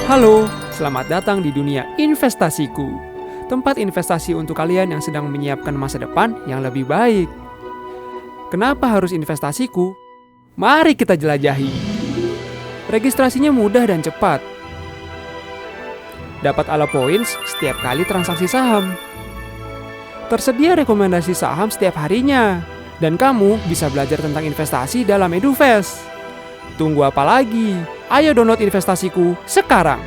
Halo, selamat datang di dunia investasiku. Tempat investasi untuk kalian yang sedang menyiapkan masa depan yang lebih baik. Kenapa harus investasiku? Mari kita jelajahi. Registrasinya mudah dan cepat. Dapat ala points setiap kali transaksi saham. Tersedia rekomendasi saham setiap harinya. Dan kamu bisa belajar tentang investasi dalam EduFest. Tunggu apa lagi? Ayo download investasiku sekarang.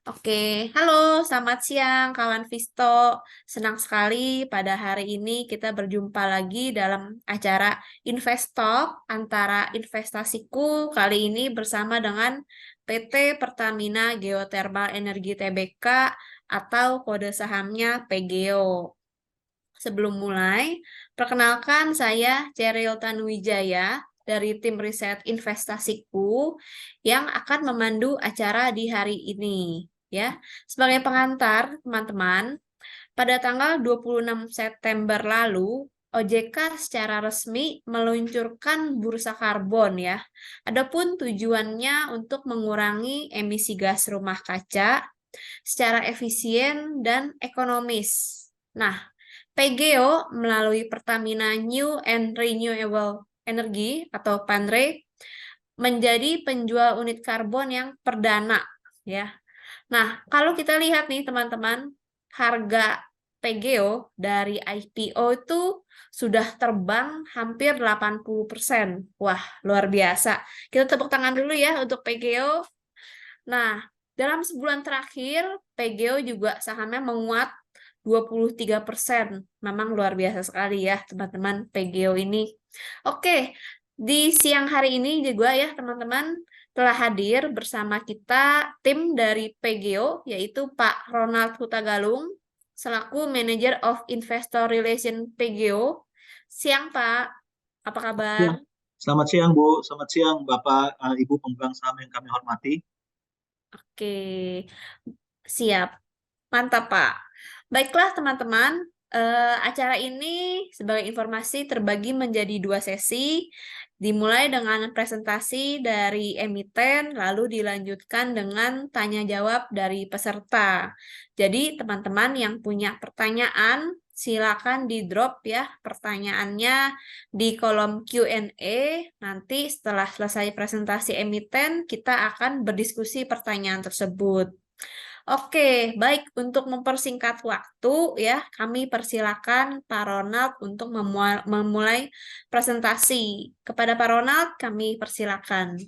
Oke, halo, selamat siang kawan Visto. Senang sekali pada hari ini kita berjumpa lagi dalam acara Investalk antara investasiku kali ini bersama dengan PT Pertamina Geothermal Energi Tbk atau kode sahamnya PGEO. Sebelum mulai, perkenalkan saya Cheryl Tanuwijaya dari tim riset investasiku yang akan memandu acara di hari ini. Ya, sebagai pengantar, teman-teman, pada tanggal 26 September lalu, OJK secara resmi meluncurkan bursa karbon ya. Adapun tujuannya untuk mengurangi emisi gas rumah kaca secara efisien dan ekonomis. Nah, PGO melalui Pertamina New and Renewable Energy atau PANRE menjadi penjual unit karbon yang perdana ya. Nah, kalau kita lihat nih teman-teman, harga PGO dari IPO itu sudah terbang hampir 80%. Wah, luar biasa. Kita tepuk tangan dulu ya untuk PGO. Nah, dalam sebulan terakhir, PGO juga sahamnya menguat 23%. Memang luar biasa sekali ya, teman-teman, PGO ini. Oke, di siang hari ini juga ya, teman-teman, telah hadir bersama kita tim dari PGO, yaitu Pak Ronald Hutagalung, selaku Manager of Investor Relation PGO. Siang, Pak. Apa kabar? Ya, selamat siang Bu, selamat siang Bapak, Ibu pemegang saham yang kami hormati. Oke, siap. Mantap, Pak. Baiklah, teman-teman. Acara ini sebagai informasi terbagi menjadi dua sesi, dimulai dengan presentasi dari emiten, lalu dilanjutkan dengan tanya jawab dari peserta. Jadi, teman-teman yang punya pertanyaan, silakan di-drop ya pertanyaannya di kolom Q&A. Nanti setelah selesai presentasi emiten, kita akan berdiskusi pertanyaan tersebut. Oke, baik. Untuk mempersingkat waktu ya, kami persilakan Pak Ronald untuk memulai presentasi. Kepada Pak Ronald, kami persilakan.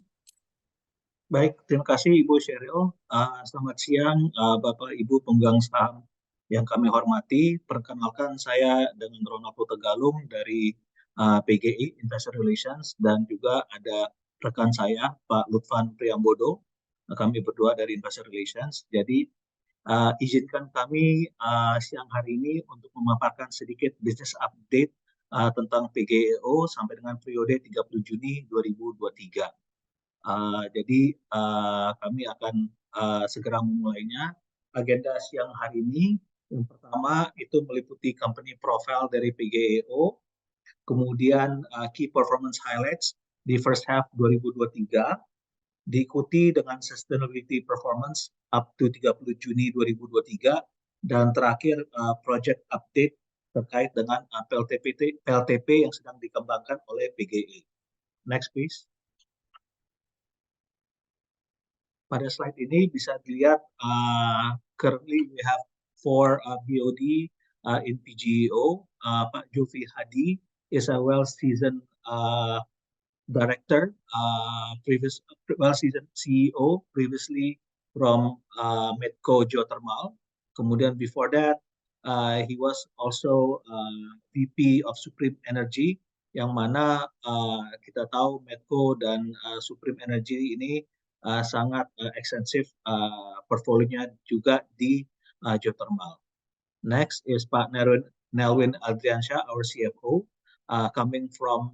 Baik, terima kasih Ibu Sheryl. Selamat siang Bapak Ibu pemegang saham yang kami hormati. Perkenalkan saya dengan Ronald Tegalung dari PGI Investor Relations dan juga ada rekan saya Pak Lutfan Priambodo. Kami berdua dari Investor Relations. Jadi izinkan kami siang hari ini untuk memaparkan sedikit bisnis update tentang PGEO sampai dengan periode 30 Juni 2023. Jadi kami akan segera memulainya. Agenda siang hari ini yang pertama itu meliputi company profile dari PGEO, kemudian key performance highlights di first half 2023, diikuti dengan sustainability performance up to 30 Juni 2023, dan terakhir project update terkait dengan PLTP yang sedang dikembangkan oleh PGE. Next please. Pada slide ini bisa dilihat currently we have 4 BOD in PGEO. Pak Julfi Hadi is a well-seasoned director, well-seasoned CEO previously from Medco Geothermal. Kemudian before that, he was also VP of Supreme Energy, yang mana kita tahu Medco dan Supreme Energy ini sangat ekstensif portfolionya juga di geothermal. Next is Pak Nelwin Adriansyah, our CFO, coming from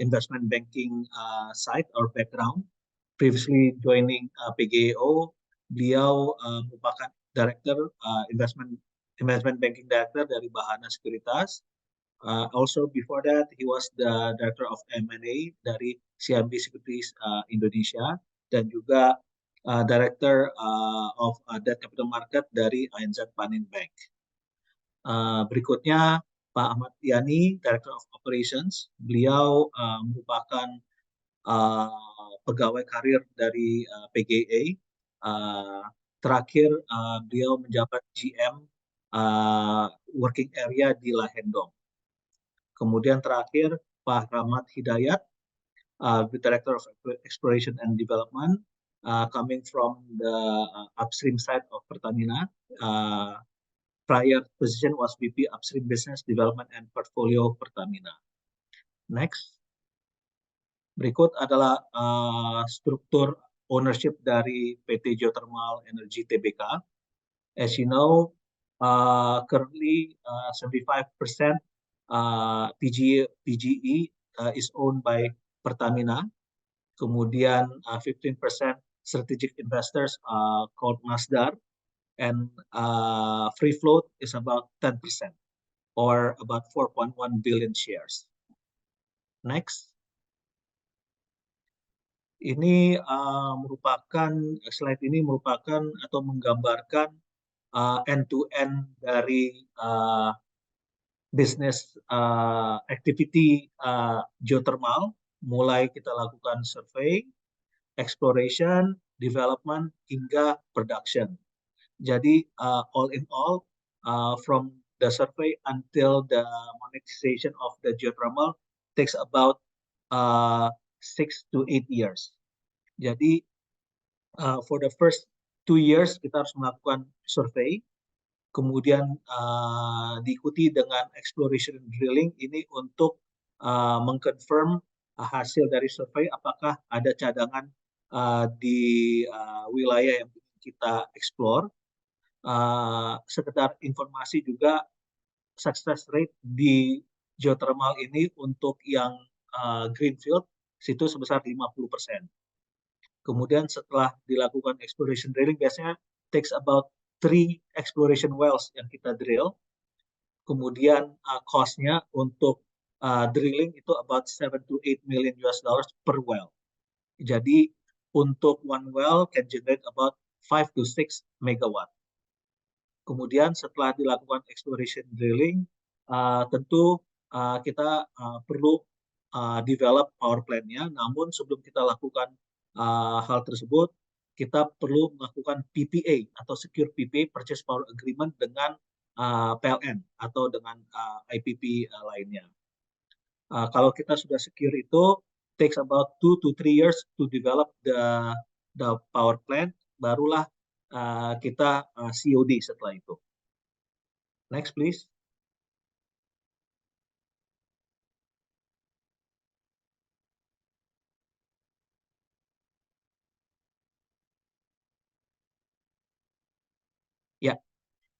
investment banking side or background. Previously joining PGEO, beliau merupakan Director Investment Investment Banking Director dari Bahana Sekuritas. Also before that, he was the Director of M&A dari CIMB Securities Indonesia dan juga Director of Debt Capital Market dari ANZ Panin Bank. Berikutnya Pak Ahmad Yani, Director of Operations. Beliau merupakan pegawai karir dari PGA. Terakhir beliau menjabat GM Working Area di Lahendong. Kemudian terakhir Pak Rahmat Hidayat, the Director of Exploration and Development, coming from the upstream side of Pertamina. Prior position was VP Upstream Business Development and Portfolio Pertamina. Next. Berikut adalah struktur ownership dari PT Geothermal Energy Tbk. As you know, currently 75% PGE is owned by Pertamina. Kemudian 15% strategic investors called Masdar, and free float is about 10% or about 4.1 billion shares. Next. Ini slide ini merupakan atau menggambarkan end-to-end dari business activity geothermal, mulai kita lakukan survey, exploration, development, hingga production. Jadi all in all, from the survey until the monetization of the geothermal takes about 6 to 8 years. Jadi for the first 2 years kita harus melakukan survey, kemudian diikuti dengan exploration drilling ini untuk mengkonfirm hasil dari survey apakah ada cadangan di wilayah yang kita explore. Sekedar informasi juga, success rate di geothermal ini untuk yang greenfield situ sebesar 50%. Kemudian setelah dilakukan exploration drilling, biasanya takes about 3 exploration wells yang kita drill. Kemudian cost-nya untuk drilling itu about 7 to 8 million US dollars per well. Jadi untuk one well can generate about 5 to 6 megawatt. Kemudian setelah dilakukan exploration drilling, tentu kita perlu develop power plant-nya. Namun sebelum kita lakukan hal tersebut, kita perlu melakukan PPA atau Secure PPA Purchase Power Agreement dengan PLN atau dengan IPP lainnya. Kalau kita sudah secure itu, takes about 2 to 3 years to develop the power plant, barulah kita COD setelah itu. Next, please. Ya,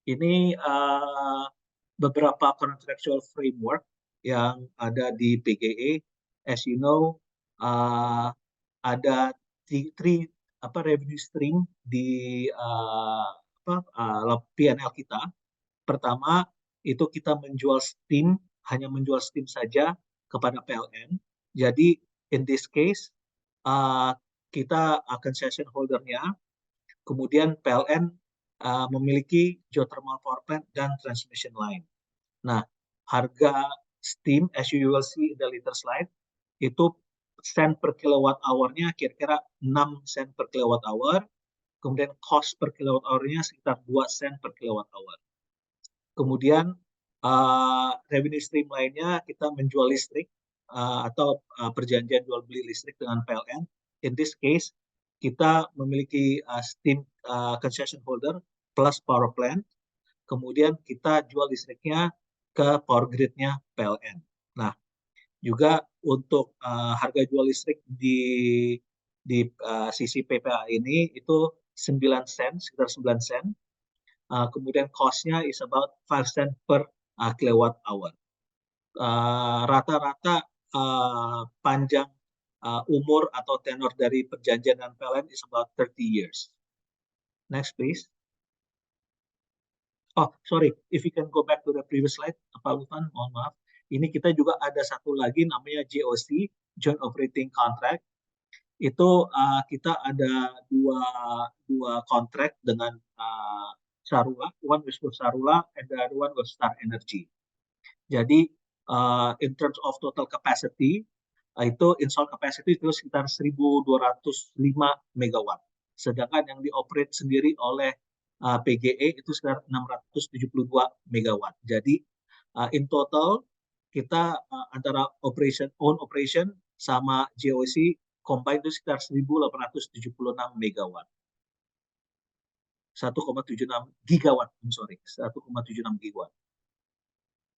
ini beberapa contractual framework yang ada di PGE. As you know, ada 3 revenue stream di P&L kita. Pertama, itu kita menjual steam, hanya menjual steam saja kepada PLN. Jadi, in this case, kita concession holder-nya, kemudian PLN memiliki geothermal power plant dan transmission line. Nah, harga steam, as you will see in the later slide, itu sen per kilowatt hour-nya kira-kira 6 sen per kilowatt hour, kemudian cost per kilowatt hour-nya sekitar 2 sen per kilowatt hour. Kemudian revenue stream lainnya kita menjual listrik atau perjanjian jual beli listrik dengan PLN. In this case, kita memiliki steam concession holder plus power plant. Kemudian kita jual listriknya ke power grid-nya PLN. Nah, juga untuk harga jual listrik di sisi PPA ini itu 9 sen, sekitar 9 sen. Kemudian cost-nya is about 5 cent per kilowatt hour. Rata-rata panjang umur atau tenor dari perjanjian dengan PLN is about 30 years. Next, please. Oh, sorry, if you can go back to the previous slide, Pak Lutfan, mohon maaf. Ini kita juga ada satu lagi namanya JOC, Joint Operating Contract. Itu kita ada dua kontrak dengan Sarula, one with Sarula and the other one with Star Energy. Jadi in terms of total capacity, itu install capacity itu sekitar 1.205 megawatt. Sedangkan yang dioperate sendiri oleh PGE itu sekitar 672 megawatt. Jadi in total kita antara own operation sama JOC combine itu sekitar 1.876 megawatt. 1,76 gigawatt, sorry, 1,76 gigawatt.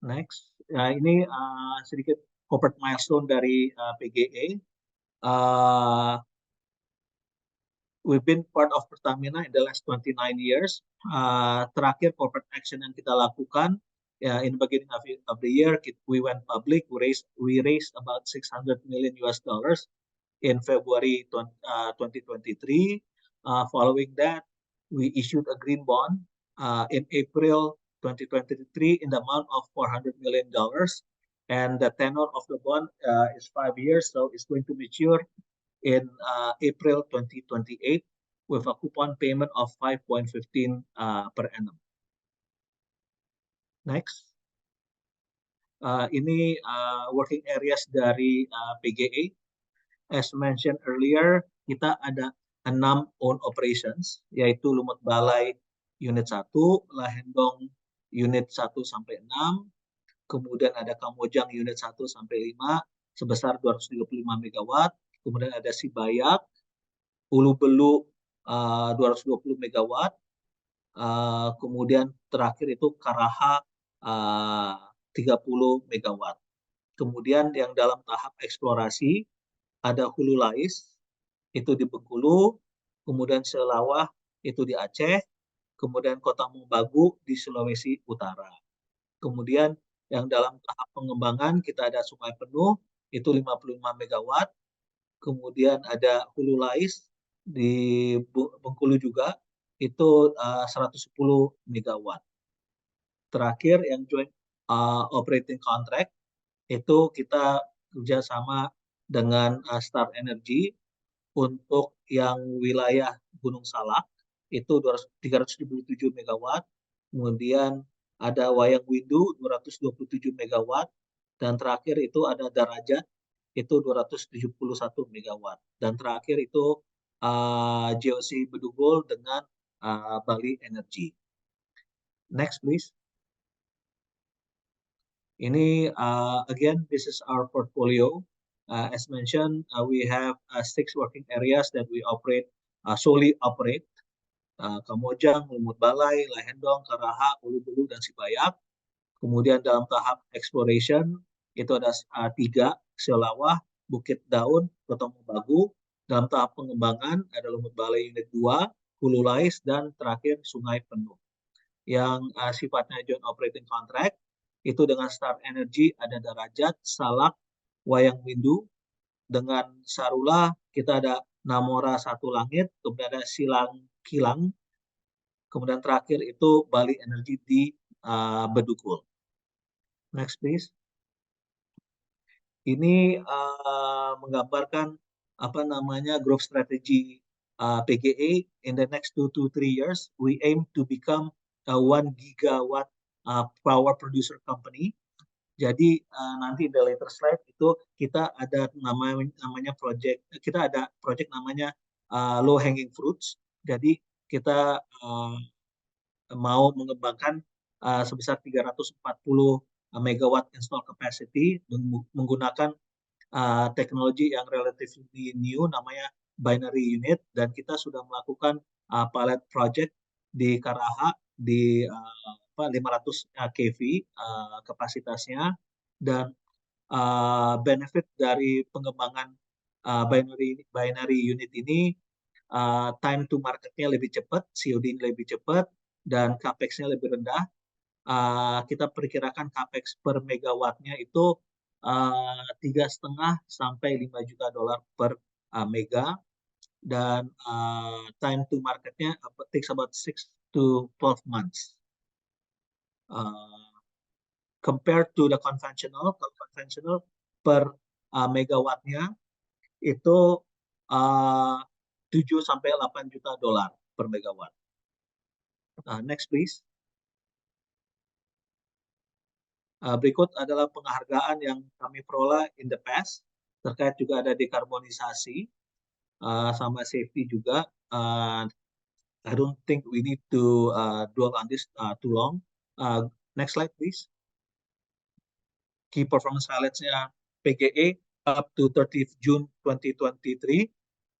Next, ini sedikit corporate milestone dari PGE. We've been part of Pertamina in the last 29 years. Terakhir corporate action yang kita lakukan, in the beginning of the year, we went public. We raised about $600 million in February 2023. Following that, we issued a green bond in April 2023 in the amount of $400 million. And the tenor of the bond is 5 years, so it's going to mature in April 2028 with a coupon payment of 5.15 per annum. Next. Ini working areas dari PGE. As mentioned earlier, kita ada 6 own operations, yaitu Lumut Balai Unit 1, Lahendong Unit 1 sampai 6, kemudian ada Kamojang Unit 1 sampai 5 sebesar 235 megawatt, kemudian ada Sibayak, Hulu Belu 220 megawatt, kemudian terakhir itu Karaha 30 megawatt. Kemudian yang dalam tahap eksplorasi ada Hulu Lais, itu di Bengkulu, kemudian Selawah itu di Aceh, kemudian Kota Mobagu di Sulawesi Utara. Kemudian yang dalam tahap pengembangan kita ada Sungai Penuh, itu 55 megawatt, kemudian ada Hulu Lais di Bengkulu juga, itu 110 megawatt. Terakhir yang joint operating contract, itu kita kerjasama dengan Star Energy untuk yang wilayah Gunung Salak itu 377 megawatt, kemudian ada Wayang Windu 227 megawatt, dan terakhir itu ada Darajat itu 271 megawatt, dan terakhir itu JOC Bedugul dengan Bali Energy. Next please. Ini again, this is our portfolio. As mentioned, we have 6 working areas that we solely operate. Kamojang, Lumut Balai, Lahendong, Karaha, Hulu Belu, dan Sibayak. Kemudian dalam tahap exploration itu ada 3, Selawah, Bukit Daun, Kota Mobagu. Dalam tahap pengembangan ada Lumut Balai Unit 2, Hulu Lais, dan terakhir Sungai Penuh. Yang sifatnya joint operating contract itu dengan Star Energy ada Darajat, Salak, Wayang Windu. Dengan Sarula kita ada Namora Satu Langit, kemudian ada Silang Kilang, kemudian terakhir itu Bali Energy di Bedugul. Next please. Ini menggambarkan growth strategy PGE in the next 2 to 3 years. We aim to become a 1 gigawatt power producer company. Jadi nanti di later slide itu kita ada namanya project, kita ada project namanya low hanging fruits. Jadi kita mau mengembangkan sebesar 340 megawatt install capacity menggunakan teknologi yang relatively new namanya binary unit, dan kita sudah melakukan pilot project di Karaha di 500 kV kapasitasnya, dan benefit dari pengembangan binary unit ini time to marketnya lebih cepat, COD lebih cepat, dan capex-nya lebih rendah. Kita perkirakan capex per megawattnya itu 3,5 sampai $5 juta per mega, dan time to marketnya takes about 6 to 12 months. Uh, compared to the conventional, kalau conventional per megawattnya itu uh, 7 sampai 8 juta dolar per megawatt. Next please. Berikut adalah penghargaan yang kami peroleh in the past, terkait juga ada dekarbonisasi, sama safety juga. I don't think we need to dwell on this too long. Next slide please. Key performance highlights-nya PGE up to 30th June 2023.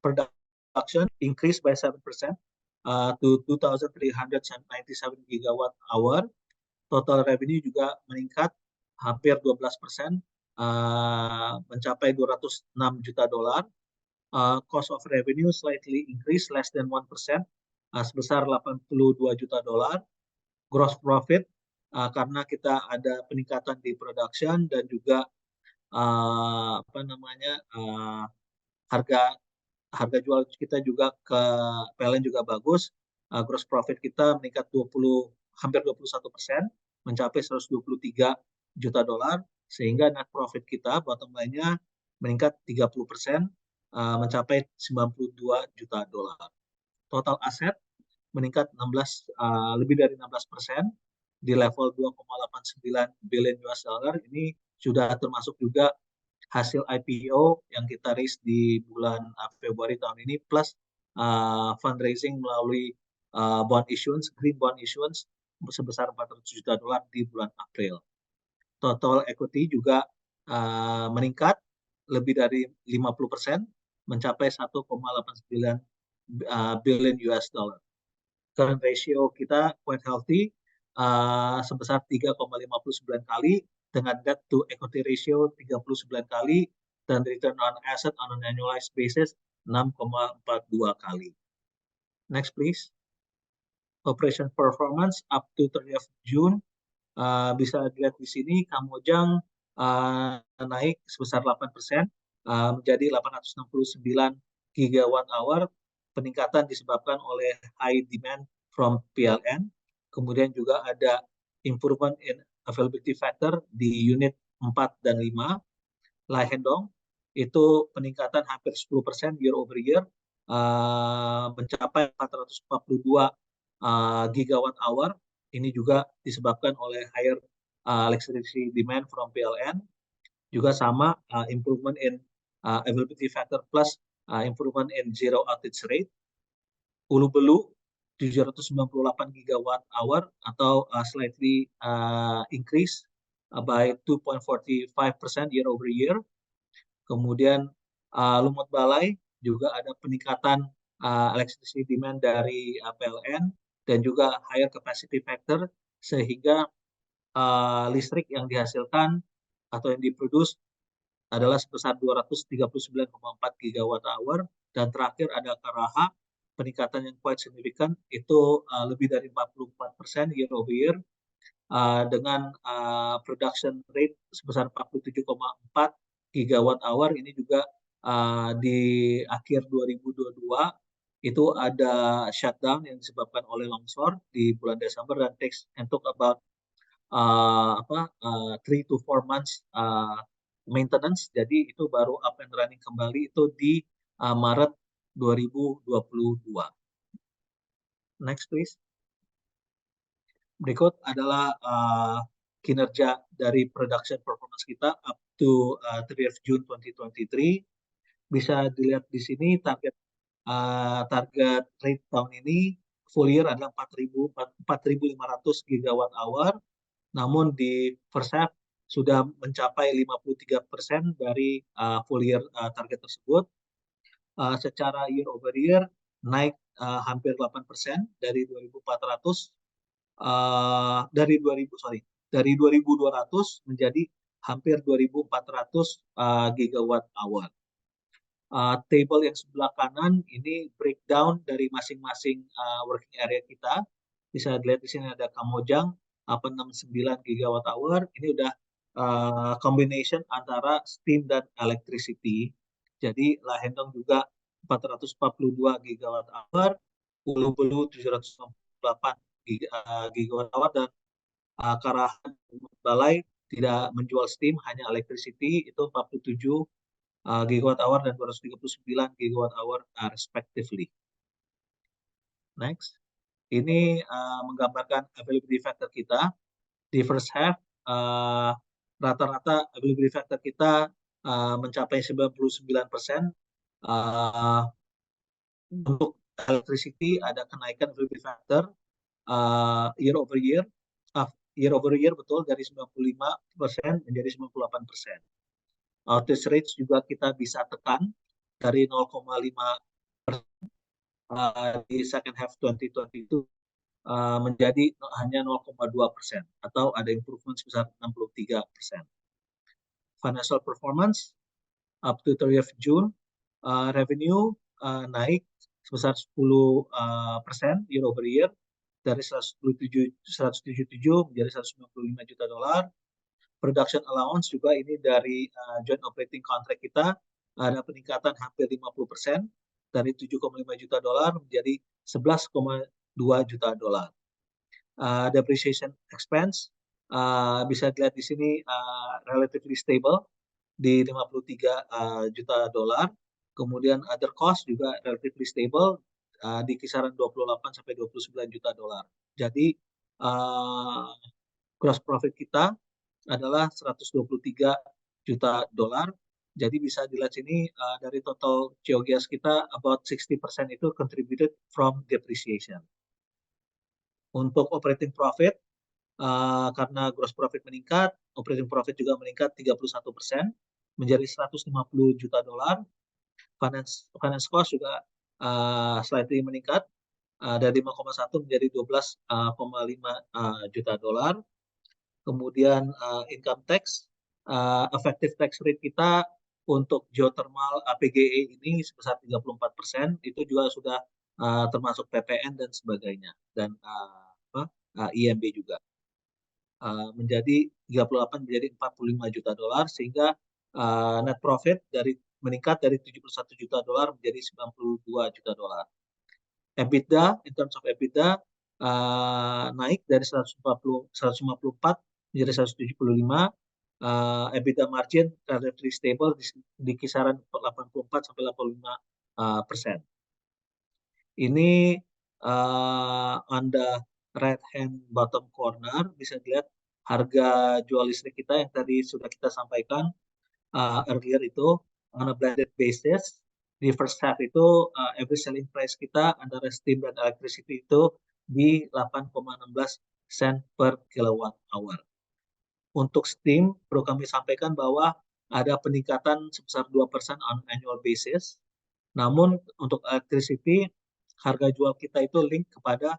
Production increased by 7% to 2,397 gigawatt hour. Total revenue juga meningkat hampir 12%, mencapai 206 juta dolar. Cost of revenue slightly increase less than 1%, sebesar 82 juta dolar. Gross profit karena kita ada peningkatan di production dan juga harga jual kita juga ke PLN juga bagus. Gross profit kita meningkat hampir 21%, mencapai 123 juta dolar, sehingga net profit kita bottom line-nya meningkat 30%, mencapai 92 juta dolar. Total aset meningkat lebih dari 16% di level 2,89 billion US dollar. Ini sudah termasuk juga hasil IPO yang kita raise di bulan Februari tahun ini, plus fundraising melalui green bond issuance sebesar 400 juta dolar di bulan April. Total equity juga meningkat lebih dari 50%, mencapai 1,89 billion US dollar. Current ratio kita quite healthy, sebesar 3,59 kali, dengan debt to equity ratio 39 kali, dan return on asset on an annualized basis 6,42 kali. Next please. Operation performance up to 30th June. Bisa dilihat di sini, Kamojang naik sebesar 8%, menjadi 869 gigawatt hour. Peningkatan disebabkan oleh high demand from PLN. Kemudian juga ada improvement in availability factor di unit 4 dan 5. Lahendong itu peningkatan hampir 10% year over year, mencapai 442 gigawatt hour. Ini juga disebabkan oleh higher electricity demand from PLN. Juga sama improvement in availability factor plus improvement in zero outage rate. Ulu Belu 798 gigawatt hour atau slightly increase by 2.45% year over year. Kemudian Lumut Balai juga ada peningkatan electricity demand dari PLN dan juga higher capacity factor, sehingga listrik yang dihasilkan atau yang diproduce adalah sebesar 239,4 gigawatt hour. Dan terakhir ada Karaha, peningkatan yang quite significant, itu lebih dari 44% year over year, dengan production rate sebesar 47,4 gigawatt hour. Ini juga di akhir 2022 itu ada shutdown yang disebabkan oleh longsor di bulan Desember, dan takes and took about 3 to 4 months maintenance. Jadi itu baru up and running kembali itu di Maret 2022. Next please. Berikut adalah kinerja dari production performance kita up to 30th June 2023. Bisa dilihat di sini target rate tahun ini full year adalah 4.500 gigawatt hour. Namun di first half sudah mencapai 53% dari full year target tersebut. Secara year over year naik hampir 8% dari 2.400 dari 2.200 menjadi hampir 2.400 gigawatt hour. Table yang sebelah kanan ini breakdown dari masing-masing working area kita. Bisa dilihat di sini ada Kamojang 69 gigawatt hour. Ini udah combination antara steam dan electricity. Jadi Lahendong juga 442 gigawatt hour, Ulu Belu 798 gigawatt hour, dan Karahan Balai tidak menjual steam, hanya electricity, itu 47 gigawatt hour dan 239 gigawatt hour respectively. Next. Ini menggambarkan availability factor kita. Di first half, rata-rata availability factor kita mencapai 99%. Untuk electricity ada kenaikan availability factor year over year. Year over year betul, dari 95% menjadi 98%. Outage rates juga kita bisa tekan dari 0,5 di second half 2022 menjadi hanya 0,2% atau ada improvement sebesar 63%. Financial performance up to 30th June, revenue naik sebesar 10% year over year dari 177 menjadi 195 juta dolar. Production allowance juga ini dari joint operating contract kita ada peningkatan hampir 50% dari 7,5 juta dolar menjadi 11,2 juta dolar. Depreciation expense bisa dilihat di sini relatively stable di 53 juta dolar. Kemudian other cost juga relatively stable di kisaran 28 sampai 29 juta dolar. Jadi gross profit kita adalah 123 juta dolar. Jadi bisa dilihat sini dari total COGS kita about 60% itu contributed from depreciation. Untuk operating profit karena gross profit meningkat, operating profit juga meningkat 31% menjadi 150 juta dolar. Finance cost juga slightly meningkat dari 5,1 menjadi 12,5 juta dolar. Kemudian income tax, effective tax rate kita untuk geothermal PGE ini sebesar 34%, itu juga sudah termasuk PPN dan sebagainya, dan IMB juga. Menjadi 38 menjadi 45 juta dolar, sehingga net profit meningkat dari 71 juta dolar menjadi 92 juta dolar. EBITDA, in terms of EBITDA, naik dari 154 menjadi 175. EBITDA margin relatively stable di kisaran 84 sampai 85%. Ini on the right hand bottom corner bisa dilihat harga jual listrik kita yang tadi sudah kita sampaikan earlier itu on a blended basis. Di first half itu average selling price kita antara steam dan electricity itu di 8,16 sen per kilowatt hour. Untuk steam perlu kami sampaikan bahwa ada peningkatan sebesar 2% on annual basis. Namun untuk electricity harga jual kita itu link kepada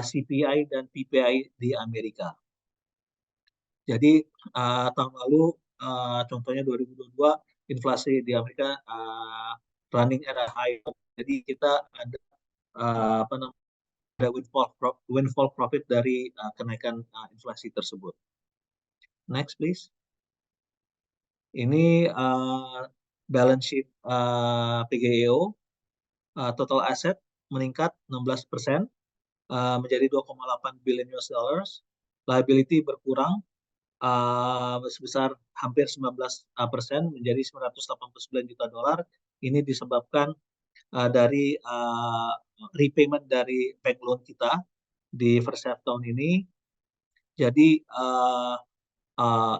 CPI dan PPI di Amerika. Jadi tahun lalu contohnya 2022 inflasi di Amerika running at a high, jadi kita ada ada windfall profit dari kenaikan inflasi tersebut. Next please. Ini balance sheet PGEO, total asset meningkat 16% menjadi 2,8 billion US dollars. Liability berkurang sebesar hampir 19% menjadi 989 juta dolar. Ini disebabkan dari repayment dari bank loan kita di first half tahun ini. Jadi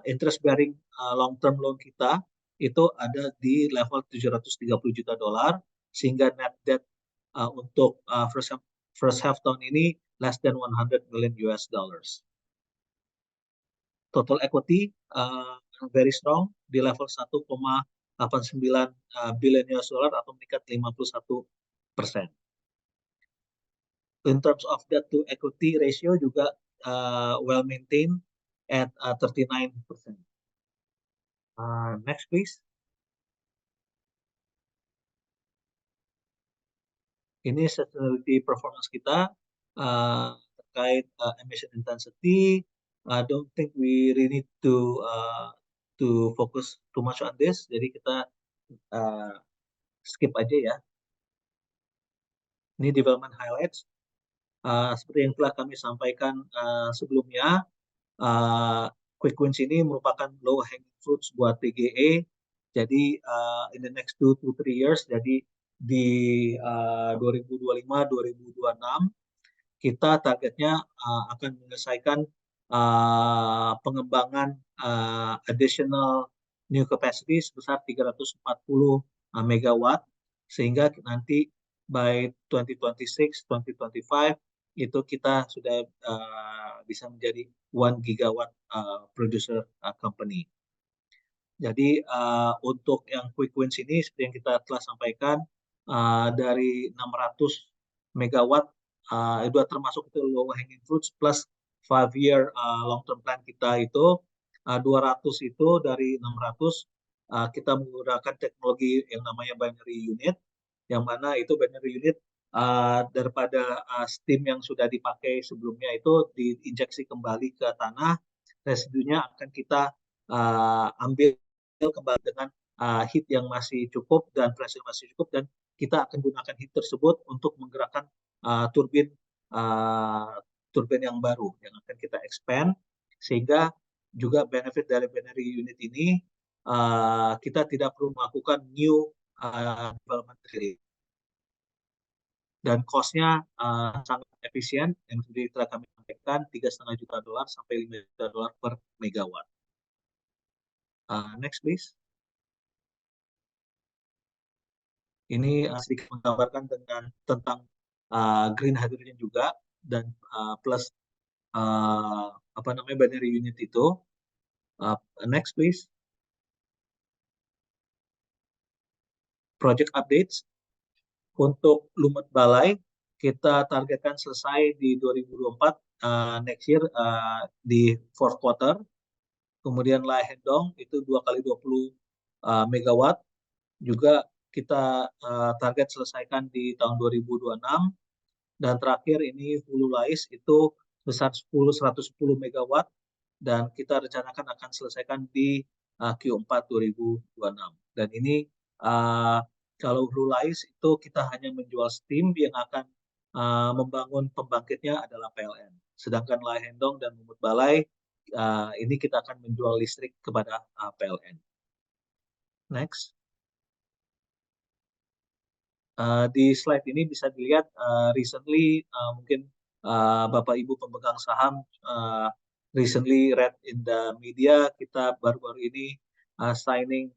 interest bearing long term loan kita itu ada di level 730 juta dolar, sehingga net debt untuk first half tahun ini less than 100 million US dollars. Total equity very strong di level 1,89 billion US dollar atau meningkat 51%. In terms of debt to equity ratio juga well maintained at 39%. Next please. Ini sustainability performance kita terkait emission intensity. I don't think we really need to focus too much on this. Jadi kita skip aja ya. Ini development highlights. Seperti yang telah kami sampaikan sebelumnya, uh, quick wins ini merupakan low hanging fruits buat TGE. Jadi in the next 2 to 3 years, jadi di 2025-2026 kita targetnya akan menyelesaikan pengembangan additional new capacity sebesar 340 megawatt, sehingga nanti by 2026-2025 itu kita sudah bisa menjadi 1 gigawatt producer company. Jadi untuk yang quick wins ini seperti yang kita telah sampaikan, dari 600 megawatt itu termasuk itu low hanging fruits plus 5-year long term plan kita itu 200 itu dari 600 kita menggunakan teknologi yang namanya binary unit, yang mana itu binary unit daripada steam yang sudah dipakai sebelumnya itu diinjeksi kembali ke tanah, residunya akan kita ambil kembali dengan heat yang masih cukup dan pressure masih cukup, dan kita akan gunakan heat tersebut untuk menggerakkan turbin turbin yang baru yang akan kita expand, sehingga juga benefit dari binary unit ini kita tidak perlu melakukan new development drilling, dan cost-nya sangat efisien yang telah kami sampaikan $3,5 juta sampai $5 juta per megawatt. Next please. Ini sedikit menggambarkan tentang green hydrogen juga, dan plus binary unit itu. Next please. Project updates untuk Lumut Balai kita targetkan selesai di 2024 next year di fourth quarter. Kemudian Lai Hendong itu 2x20 megawatt juga kita target selesaikan di tahun 2026. Dan terakhir ini Hulu Lais itu besar 110 megawatt dan kita rencanakan akan selesaikan di Q4 2026. Dan ini kalau Hulu Lais itu kita hanya menjual steam, yang akan membangun pembangkitnya adalah PLN. Sedangkan Lai Hendong dan Lumut Balai ini kita akan menjual listrik kepada PLN. Next. Di slide ini bisa dilihat recently mungkin Bapak Ibu pemegang saham recently read in the media, kita baru-baru ini signing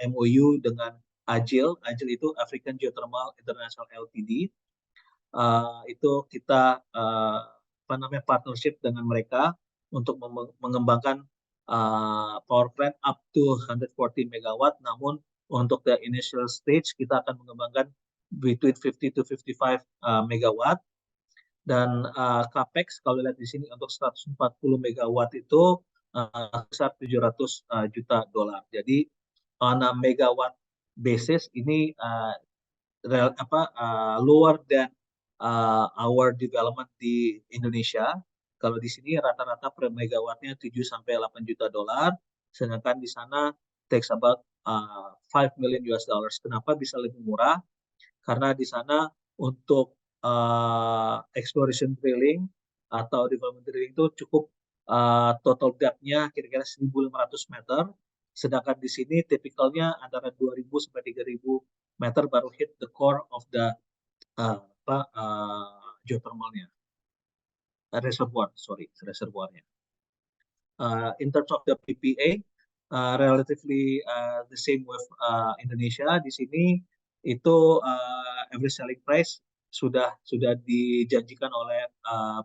MOU dengan AGIL. AGIL itu African Geothermal International Ltd. Itu kita partnership dengan mereka untuk mengembangkan power plant up to 140 megawatt. Namun untuk the initial stage kita akan mengembangkan between 50 to 55 megawatt, dan capex kalau lihat di sini untuk 140 megawatt itu besar $700 juta. Jadi on a megawatt basis ini lower than our development di Indonesia. Kalau di sini rata-rata per megawattnya 7 sampai 8 juta dolar, sedangkan di sana takes about $5 million. Kenapa bisa lebih murah? Karena di sana untuk exploration drilling atau development drilling itu cukup total depth-nya kira-kira 1.500 meter, sedangkan di sini tipikalnya antara 2.000 sampai 3.000 meter baru hit the core of the geothermalnya, reservoirnya. In terms of the PPA, relatively the same with Indonesia. Di sini itu average selling price sudah dijanjikan oleh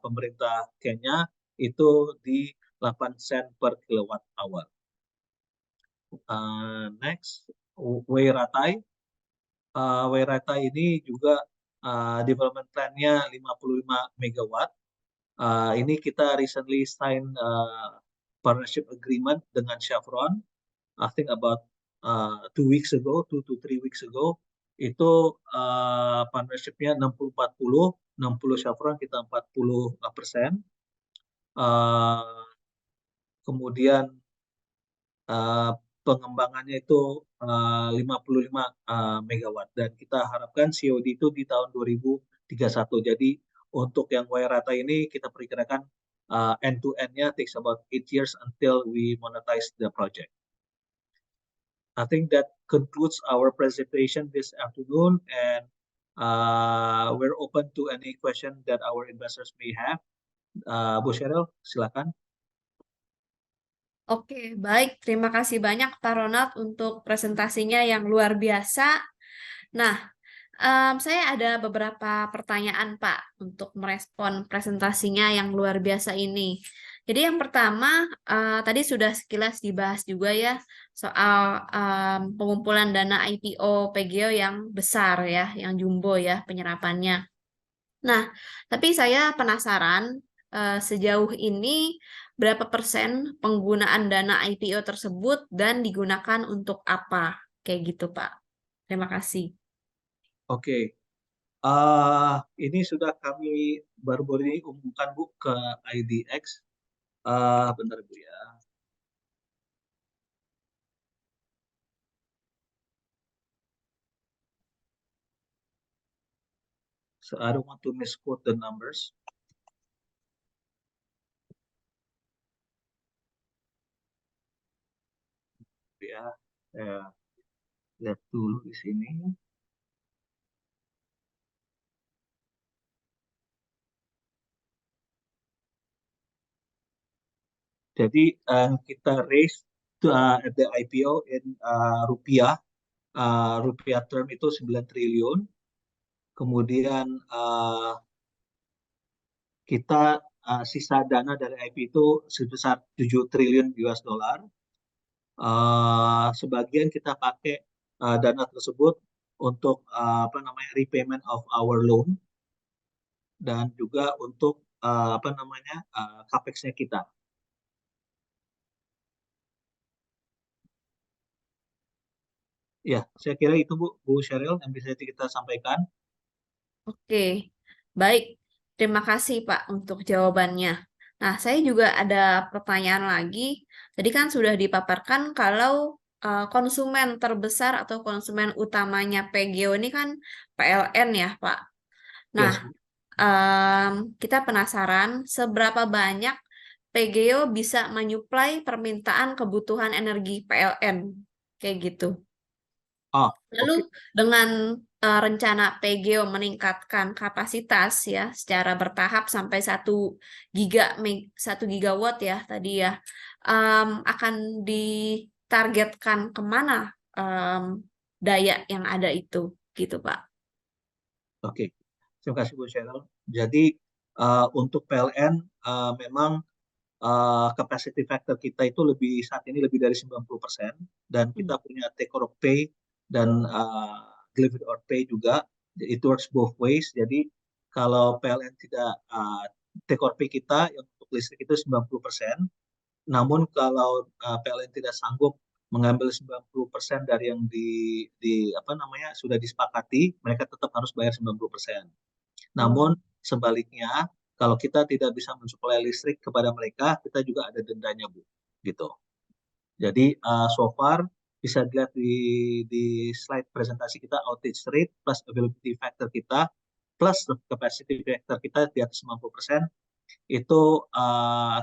pemerintah Kenya itu di 8 sen per kilowatt hour. Next, Wairatai. Wairatai ini juga development plan-nya 55 megawatt. Ini kita recently sign partnership agreement dengan Chevron. I think about 2 to 3 weeks ago. Itu partnership-nya 60-40, 60 Chevron, kita 40%. Kemudian pengembangannya itu 55 megawatt, dan kita harapkan COD itu di tahun 2031. Jadi untuk yang Wairata ini kita perkirakan end-to-end-nya takes about 8 years until we monetize the project. I think that concludes our presentation this afternoon, and we're open to any question that our investors may have. Bu Cheryl, silakan. Oke, baik. Terima kasih banyak Pak Ronald untuk presentasinya yang luar biasa. Nah, saya ada beberapa pertanyaan Pak untuk merespon presentasinya yang luar biasa ini. Jadi yang pertama, tadi sudah sekilas dibahas juga ya soal pengumpulan dana IPO PGO yang besar ya, yang jumbo ya penyerapannya. Nah, tapi saya penasaran sejauh ini berapa persen penggunaan dana IPO tersebut dan digunakan untuk apa? Kayak gitu, Pak. Terima kasih. Oke, ini sudah kami baru-baru ini umumkan Bu ke IDX. Bentar Bu ya. So I don't want to misquote the numbers. Ya, lihat dulu di sini. Jadi kita raise at the IPO in rupiah, rupiah term itu 9 triliun. Kemudian kita sisa dana dari IP itu sebesar 7 triliun US dollar. Sebagian kita pakai dana tersebut untuk apa namanya repayment of our loan dan juga untuk apa namanya capex-nya kita. Ya, saya kira itu Bu Sheryl yang bisa kita sampaikan. Oke, baik. Terima kasih Pak untuk jawabannya. Nah, saya juga ada pertanyaan lagi. Tadi kan sudah dipaparkan kalau konsumen terbesar atau konsumen utamanya PGO ini kan PLN ya, Pak. Nah, Yes, Bu. kita penasaran seberapa banyak PGO bisa menyuplai permintaan kebutuhan energi PLN. Kayak gitu. Lalu Oke. dengan rencana PGO meningkatkan kapasitas ya secara bertahap sampai 1 gigawatt ya tadi ya akan ditargetkan kemana daya yang ada itu gitu Pak. Oke, terima kasih Bu Sheryl. Jadi untuk PLN memang capacity factor kita itu saat ini lebih dari 90% dan kita punya take or pay dan delivery or pay juga. It works both ways. Jadi kalau PLN tidak take or pay kita untuk listrik itu 90%. Namun kalau PLN tidak sanggup mengambil 90% dari yang di apa namanya sudah disepakati, mereka tetap harus bayar 90%. Namun sebaliknya, kalau kita tidak bisa mensuplai listrik kepada mereka, kita juga ada dendanya, Bu. Gitu. Jadi so far bisa dilihat di slide presentasi kita outage rate plus availability factor kita plus capacity factor kita di atas 90%, itu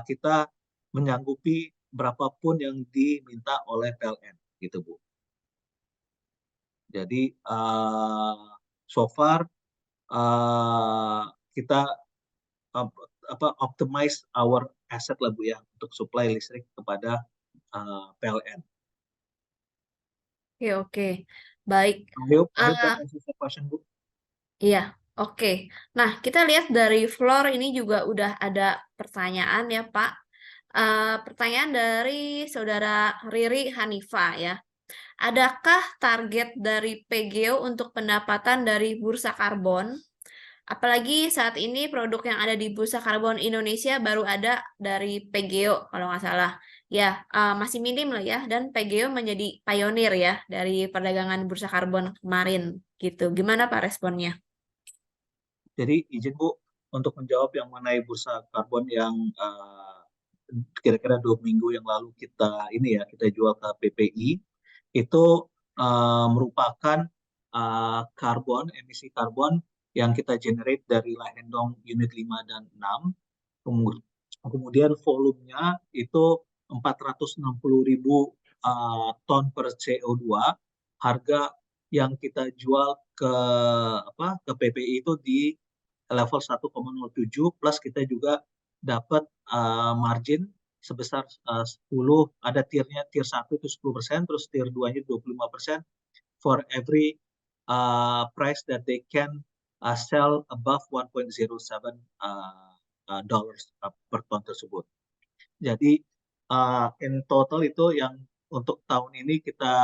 kita menyanggupi berapapun yang diminta oleh PLN, gitu Bu. Jadi so far kita optimize our asset lah Bu ya untuk supply listrik kepada PLN. Oke, baik. I hope that answers the question, Bu. Iya, oke. Nah, kita lihat dari floor ini juga udah ada pertanyaan ya, Pak. Pertanyaan dari Saudara Riri Hanifa ya. Adakah target dari PGO untuk pendapatan dari bursa karbon? Apalagi saat ini produk yang ada di bursa karbon Indonesia baru ada dari PGO kalau nggak salah. Ya, masih minim lah ya. Dan PGO menjadi pionir ya dari perdagangan bursa karbon kemarin gitu. Gimana Pak responnya? Jadi izin Bu untuk menjawab yang mengenai bursa karbon yang kira-kira 2 minggu yang lalu kita jual ke PPI itu merupakan emisi karbon yang kita generate dari Lahendong unit 5 dan 6. Kemudian volumenya itu 460.000 ton per CO2. Harga yang kita jual ke PPI itu di level 1,07, plus kita juga dapat margin sebesar 10, ada tiernya, tier 1 itu 10%, terus tier 2-nya 25% for every price that they can sell above 1.07 dollars per ton tersebut. Jadi in total itu yang untuk tahun ini kita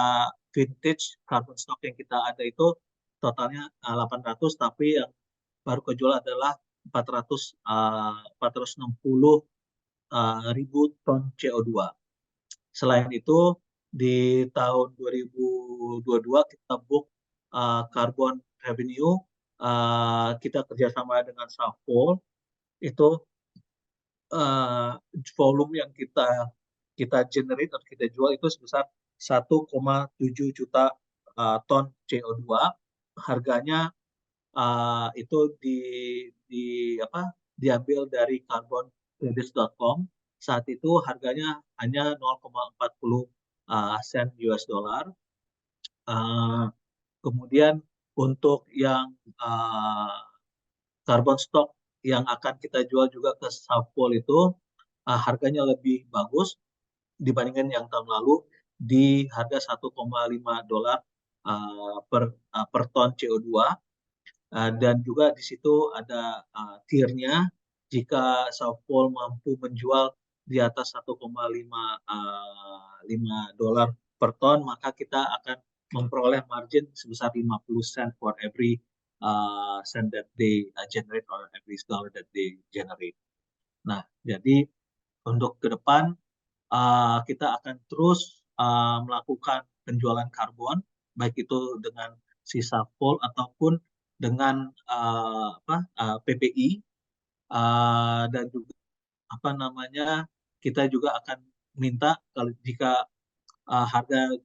vintage carbon stock yang kita ada itu totalnya 800, tapi yang baru kejual adalah 460 ribu ton CO2. Selain itu di tahun 2022 kita book carbon revenue, kita kerjasama dengan South Pole, itu volume yang kita generate atau kita jual itu sebesar 1,7 juta ton CO2. Harganya itu diambil dari carboncredits.com. Saat itu harganya hanya 0,40 sen US dollar. Kemudian untuk yang carbon stock yang akan kita jual juga ke South Pole itu harganya lebih bagus dibandingkan yang tahun lalu, di harga 1,5 dolar per ton CO2. Dan juga di situ ada tiernya. Jika South Pole mampu menjual di atas 1,5 dolar per ton, maka kita akan memperoleh margin sebesar 50 sen for every cent that they generate, or every dollar that they generate. Nah, jadi untuk ke depan kita akan terus melakukan penjualan karbon, baik itu dengan sisa pol ataupun dengan PPI, dan juga kita juga akan minta kalau jika harga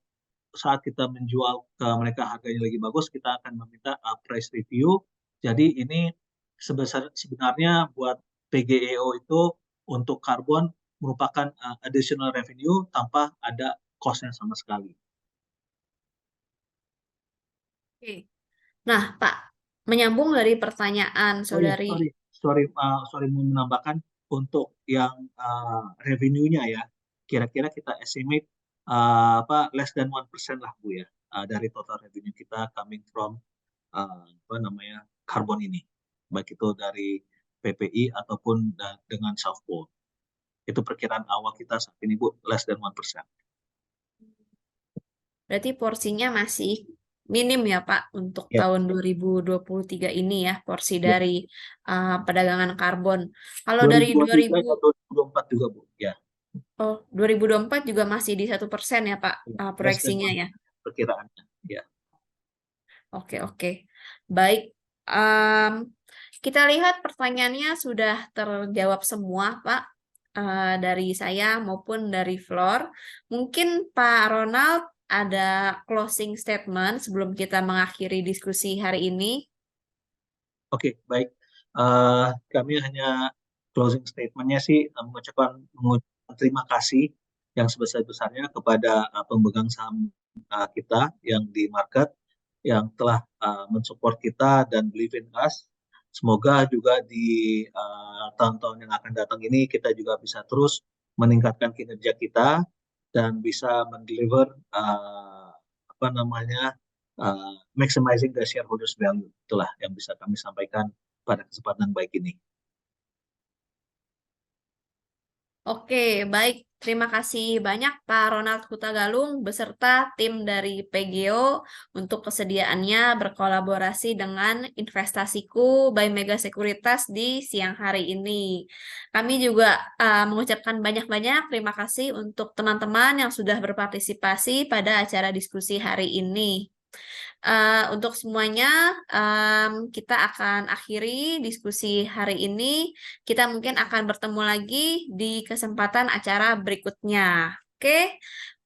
saat kita menjual ke mereka harganya lagi bagus, kita akan meminta price review. Jadi ini sebenarnya buat PGEO itu untuk karbon merupakan additional revenue tanpa ada cost-nya sama sekali. Oke. Nah, Pak, menyambung dari pertanyaan Oh ya, saudari. sorry mau menambahkan untuk yang revenue-nya ya, kira-kira kita estimate less than 1% lah Bu ya, dari total revenue kita coming from karbon ini, baik itu dari PPI ataupun dengan South Pole. Itu perkiraan awal kita saat ini Bu, less than 1%. Berarti porsinya masih minim ya Pak untuk Ya, tahun 2023 ini ya, porsi ya. dari perdagangan karbon. Kalau dari 2023 dan 2024 juga Bu, ya. 2024 juga masih di 1% ya Pak, Less than proyeksinya ya. 1% perkiraannya, ya. Oke. Baik. Em, kita lihat pertanyaannya sudah terjawab semua, Pak, dari saya maupun dari Flor. Mungkin Pak Ronald ada closing statement sebelum kita mengakhiri diskusi hari ini. Oke, baik. Kami hanya closing statement-nya sih mengucapkan terima kasih yang sebesar-besarnya kepada pemegang saham kita yang di market, yang telah mensupport kita dan believe in us. Semoga juga di tahun-tahun yang akan datang ini kita juga bisa terus meningkatkan kinerja kita dan bisa mendeliver maximizing the shareholders value. Itulah yang bisa kami sampaikan pada kesempatan baik ini. Oke, baik. Terima kasih banyak Pak Ronald Hutagalung beserta tim dari PGO untuk kesediaannya berkolaborasi dengan Investasiku by Mega Sekuritas di siang hari ini. Kami juga mengucapkan banyak-banyak terima kasih untuk teman-teman yang sudah berpartisipasi pada acara diskusi hari ini. Untuk semuanya, kita akan akhiri diskusi hari ini. Kita mungkin akan bertemu lagi di kesempatan acara berikutnya. Oke,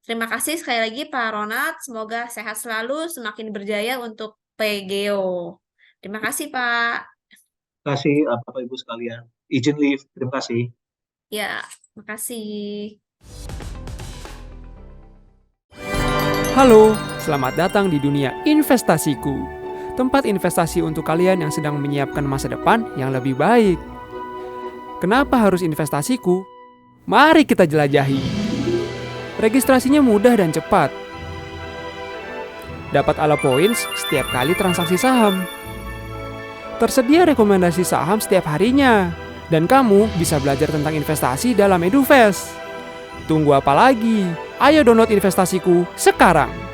terima kasih sekali lagi Pak Ronald. Semoga sehat selalu, semakin berjaya untuk PGO. Terima kasih Pak. Terima kasih Bapak Ibu sekalian. Izin leave. Terima kasih. Ya, makasih. Halo, selamat datang di dunia investasiku. Tempat investasi untuk kalian yang sedang menyiapkan masa depan yang lebih baik. Kenapa harus investasiku? Mari kita jelajahi. Registrasinya mudah dan cepat. Dapat ala points setiap kali transaksi saham. Tersedia rekomendasi saham setiap harinya. Dan kamu bisa belajar tentang investasi dalam EduFest. Tunggu apa lagi? Ayo download investasiku sekarang.